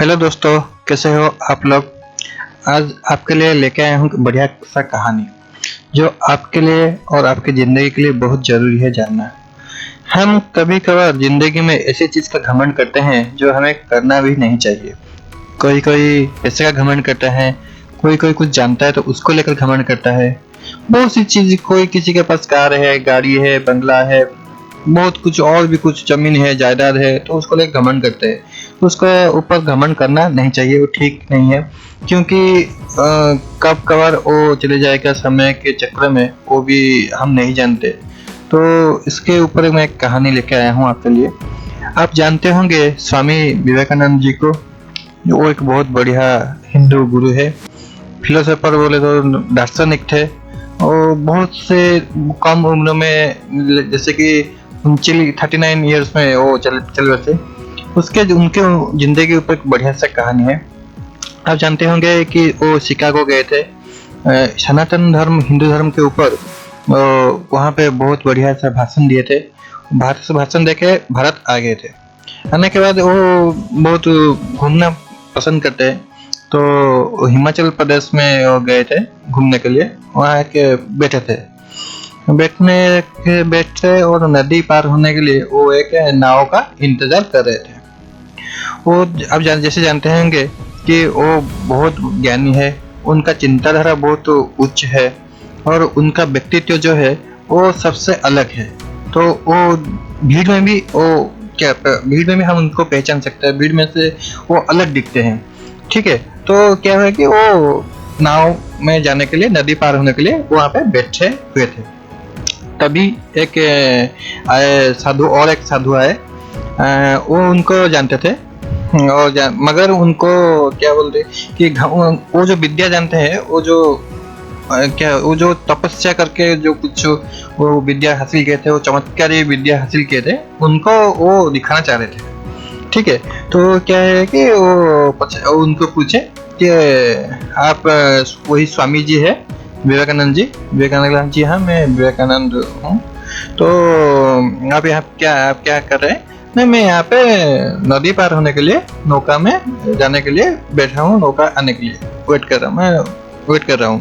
Hello दोस्तों, कैसे हो आप लोग। आज आपके लिए लेके आया हूँ बढ़िया सा कहानी जो आपके लिए और आपकी ज़िंदगी के लिए बहुत ज़रूरी है जानना। हम कभी कभार ज़िंदगी में ऐसी चीज़ का घमंड करते हैं जो हमें करना भी नहीं चाहिए। कोई कोई पैसे का घमंड करता है, कोई कोई कुछ जानता है तो उसको लेकर घमंड करता है। बहुत सी चीज़, कोई किसी के पास कार है, गाड़ी है, बंगला है, बहुत कुछ और भी कुछ ज़मीन है, जायदाद है, तो उसको लेकर घमंड करते हैं। तो उसके ऊपर घमंड करना नहीं चाहिए, वो ठीक नहीं है। क्योंकि कब कभार वो चले जाएगा समय के चक्कर में, वो भी हम नहीं जानते। तो इसके ऊपर मैं एक कहानी लेके आया हूँ आपके लिए। आप जानते होंगे स्वामी विवेकानंद जी को। वो एक बहुत बढ़िया हिंदू गुरु है, फिलोसोफर बोले तो दार्शनिक थे। और बहुत से कम उम्र में, जैसे कि 39 ईयर्स में वो चल रहे थे। उसके उनके जिंदगी के ऊपर एक बढ़िया सा कहानी है। आप जानते होंगे कि वो शिकागो गए थे, सनातन धर्म हिंदू धर्म के ऊपर वहाँ पे बहुत बढ़िया सा भाषण दिए थे। भारत से भाषण देके भारत आ गए थे। आने के बाद वो बहुत घूमना पसंद करते हैं, तो हिमाचल प्रदेश में वो गए थे घूमने के लिए। वहाँ के बैठे थे, बैठे और नदी पार होने के लिए वो एक नाव का इंतजार कर रहे थे। वो अब जैसे जानते होंगे कि वो बहुत ज्ञानी है, उनका चिंताधारा बहुत उच्च है और उनका व्यक्तित्व जो है वो सबसे अलग है। तो वो भीड़ में भी भीड़ में भी हम उनको पहचान सकते हैं, भीड़ में से वो अलग दिखते हैं। ठीक है, तो क्या है कि वो नाव में जाने के लिए, नदी पार होने के लिए वहाँ पे बैठे हुए थे। तभी एक साधु, और एक साधु आए। वो उनको जानते थे और मगर उनको क्या बोलते कि वो जो विद्या जानते हैं, वो जो तपस्या करके जो कुछ वो विद्या हासिल किए थे, वो चमत्कारी विद्या हासिल किए थे, उनको वो दिखाना चाह रहे थे। ठीक है, तो क्या है कि वो उनको पूछे कि आप वही स्वामी जी है विवेकानंद जी। विवेकानंद जी, हाँ मैं विवेकानंद हूँ। तो आप क्या कर रहे हैं। नहीं, मैं यहाँ पे नदी पार होने के लिए नौका में जाने के लिए बैठा हूँ, नौका आने के लिए वेट कर रहा हूँ।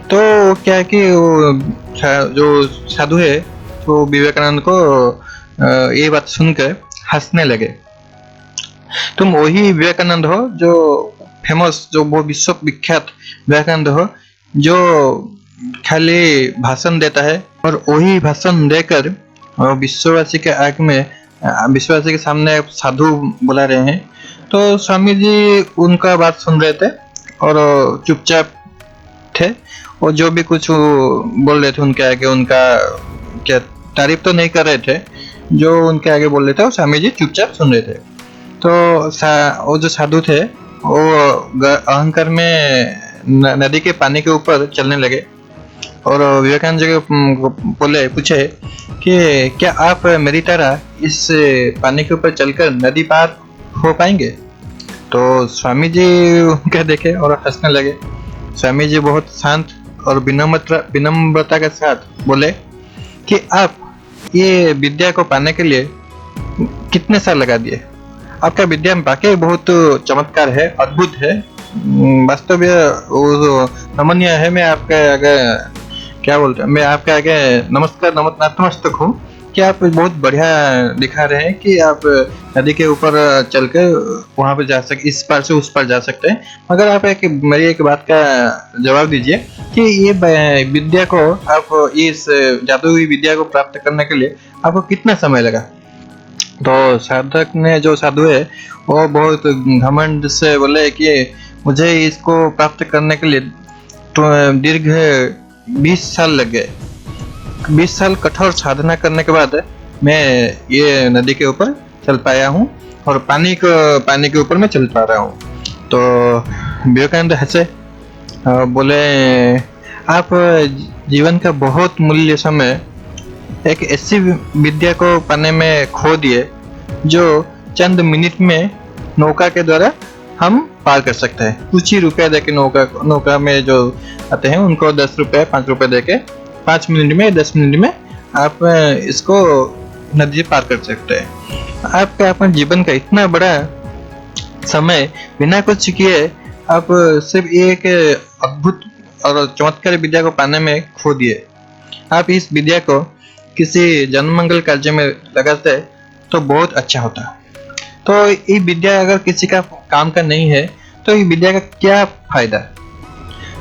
तो क्या है कि वो जो साधु है तो विवेकानंद को ये बात सुनकर हंसने लगे। तुम वही विवेकानंद हो जो फेमस, जो वो विश्व विख्यात विवेकानंद हो, जो खाली भाषण देता है और वही भाषण देकर विश्ववासी के आग में, विश्ववासी के सामने साधु बुला रहे हैं। तो स्वामी जी उनका बात सुन रहे थे और चुपचाप थे। और जो भी कुछ बोल रहे थे उनके आगे, उनका क्या तारीफ तो नहीं कर रहे थे, जो उनके आगे बोल रहे थे वो स्वामी जी चुपचाप सुन रहे थे। तो वो जो साधु थे वो अहंकार में नदी के पानी के ऊपर चलने लगे और विवेकानंद जी को पूछे कि क्या आप मेरी तरह इस पानी के ऊपर चलकर नदी पार हो पाएंगे। तो स्वामी जी उनके देखे और हंसने लगे। स्वामी जी बहुत शांत और विनम्रता के साथ बोले कि आप ये विद्या को पाने के लिए कितने साल लगा दिए। आपका विद्या में वाकई बहुत चमत्कार है, अद्भुत है, वास्तव में नमनीय है। मैं आपके आगे क्या बोलते हैं, मैं आपके आगे नतमस्तक हूँ कि आप बहुत बढ़िया दिखा रहे हैं कि आप नदी के ऊपर चलकर वहाँ पे जा सकते, इस पार से उस पार जा सकते हैं। मगर आप मेरी एक बात का जवाब दीजिए कि ये विद्या को, आप इस जादुई विद्या को प्राप्त करने के लिए आपको कितना समय लगा। तो साधक ने, जो साधु है, वो बहुत घमंड से बोले कि मुझे इसको प्राप्त करने के लिए तो दीर्घ 20 साल लग गए। 20 साल कठोर साधना करने के बाद मैं ये नदी के ऊपर चल पाया हूँ और पानी के ऊपर मैं चल पा रहा हूँ। तो विवेकानंद हंसे, बोले आप जीवन का बहुत मूल्य समय एक ऐसी विद्या को पाने में खो दिए जो चंद मिनट में नौका के द्वारा हम पार कर सकते हैं। कुछ ही रुपया देके नौका में जो आते हैं उनको 10 रुपये 5 रुपये देके 5 मिनट में 10 मिनट में आप इसको नदी पार कर सकते हैं। आपका अपने जीवन का इतना बड़ा समय बिना कुछ किए आप सिर्फ एक अद्भुत और चमत्कारी विद्या को पाने में खो दिए। आप इस विद्या को किसी जनमंगल कार्य में लगाते तो बहुत अच्छा होता। तो ये विद्या अगर किसी का काम का नहीं है तो ये विद्या का क्या फायदा?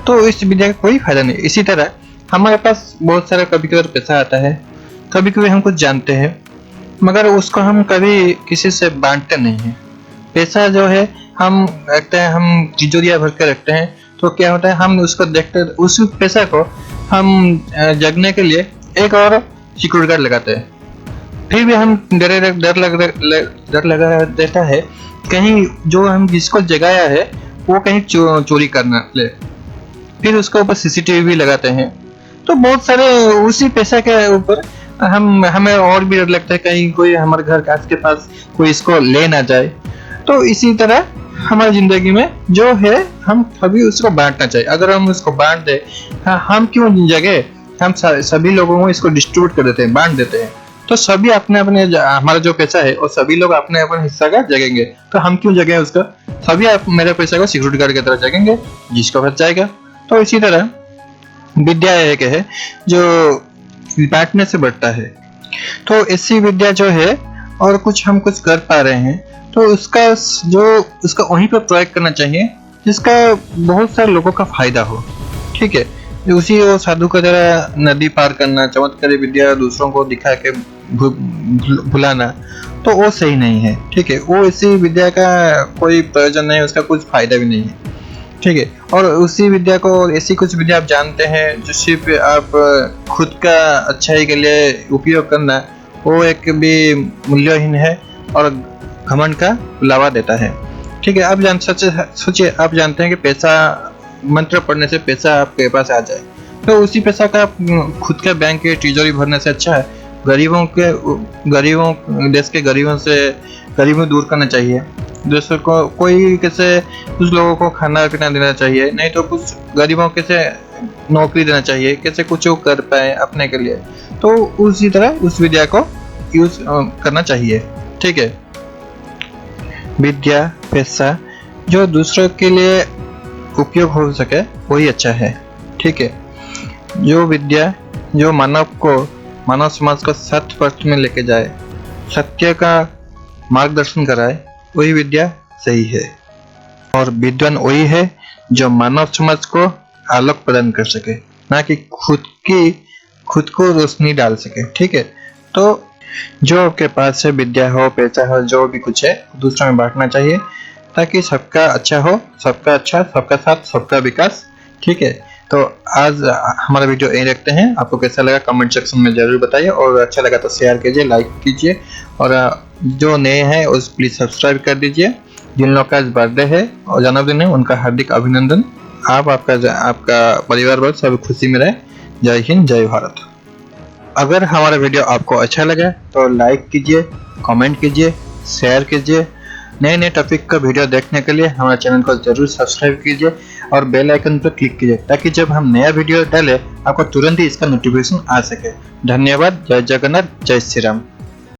तो इस विद्या का कोई फायदा नहीं। इसी तरह हमारे पास बहुत सारा कभी कभी पैसा आता है, कभी कभी हम कुछ जानते हैं, मगर उसको हम कभी किसी से बांटते नहीं हैं। पैसा जो है हम रखते हैं, हम तिजोरियां भर के रखते हैं, तो क्या होता है हम उसको देखते, उस पैसा को हम जगने के लिए एक और सिक्योरिटी गार्ड लगाते हैं। फिर भी हम डर लगा देता है कहीं जो हम जिसको जगाया है वो कहीं चोरी करना ले। फिर उसके ऊपर सीसीटीवी भी लगाते हैं। तो बहुत सारे उसी पैसा के ऊपर हमें और भी डर लगता है कहीं कोई हमारे घर के आस पास कोई इसको ले ना जाए। तो इसी तरह हमारी जिंदगी में जो है हम कभी उसको बांटना चाहिए। अगर हम उसको बांट दे, हम क्यों जगह, हम सभी लोगों को इसको डिस्ट्रीब्यूट कर देते हैं, बांट देते हैं, तो सभी अपने अपने हमारा जो पैसा है और सभी लोग अपने अपने हिस्सा का जगेंगे। तो हम क्यों जगह उसका? सभी मेरे पैसा को सिक्योरिटी गार्ड की तरह जगेंगे, जिसको बच जाएगा। तो इसी तरह विद्या एक है जो बांटने से बढ़ता है। तो ऐसी विद्या जो है और कुछ हम कुछ कर पा रहे हैं तो उसका वहीं पर प्रयोग करना चाहिए जिसका बहुत सारे लोगों का फायदा हो। ठीक है, उसी वो साधु की तरह नदी पार करना, चमत्कारी विद्या दूसरों को दिखा के भुलाना, तो वो सही नहीं है। ठीक है, वो इसी विद्या का कोई प्रयोजन नहीं है, उसका कुछ फायदा भी नहीं है। ठीक है, और उसी विद्या को, ऐसी कुछ विद्या आप जानते हैं जो सिर्फ आप खुद का अच्छाई के लिए उपयोग करना, वो एक भी मूल्यहीन है और घमंड का बुलावा देता है। ठीक है, आप सोचिए, आप जानते हैं कि पैसा, मंत्र पढ़ने से पैसा आपके पास आ जाए, तो उसी पैसा का आप खुद के बैंक के तिजोरी भरने से अच्छा है देश के गरीबों दूर करना चाहिए। दूसरों को कुछ लोगों को खाना पीना देना चाहिए, नहीं तो कुछ गरीबों कैसे नौकरी देना चाहिए, कैसे कुछ कर पाए अपने के लिए। तो उसी तरह उस विद्या को यूज करना चाहिए। ठीक है, विद्या पैसा जो दूसरों के लिए उपयोग हो सके वही अच्छा है। ठीक है, जो विद्या जो मानव समाज को सत्य पथ में लेके जाए, सत्य का मार्गदर्शन कराए, वही विद्या सही है। और विद्वान वही है जो मानव समाज को आलोक प्रदान कर सके, ना कि खुद को रोशनी डाल सके। ठीक है, तो जो आपके पास है, विद्या हो, पैसा हो, जो भी कुछ है, दूसरों में बांटना चाहिए ताकि सबका अच्छा हो, सबका साथ, सबका विकास। ठीक है, तो आज हमारा वीडियो यहीं रखते हैं। आपको कैसा लगा कमेंट सेक्शन में जरूर बताइए, और अच्छा लगा तो शेयर कीजिए, लाइक कीजिए, और जो नए हैं उस प्लीज सब्सक्राइब कर दीजिए। जिन लोग का आज बर्थडे है और जन्मदिन है उनका हार्दिक अभिनंदन। आपका परिवार वर्ग सब खुशी में रहे। जय हिंद, जय भारत। अगर हमारा वीडियो आपको अच्छा लगा तो लाइक कीजिए, कमेंट कीजिए, शेयर कीजिए। नए टॉपिक का वीडियो देखने के लिए हमारे चैनल को जरूर सब्सक्राइब कीजिए और बेल आइकन पर क्लिक कीजिए ताकि जब हम नया वीडियो डालें आपको तुरंत ही इसका नोटिफिकेशन आ सके। धन्यवाद। जय जगन्नाथ, जय श्री राम।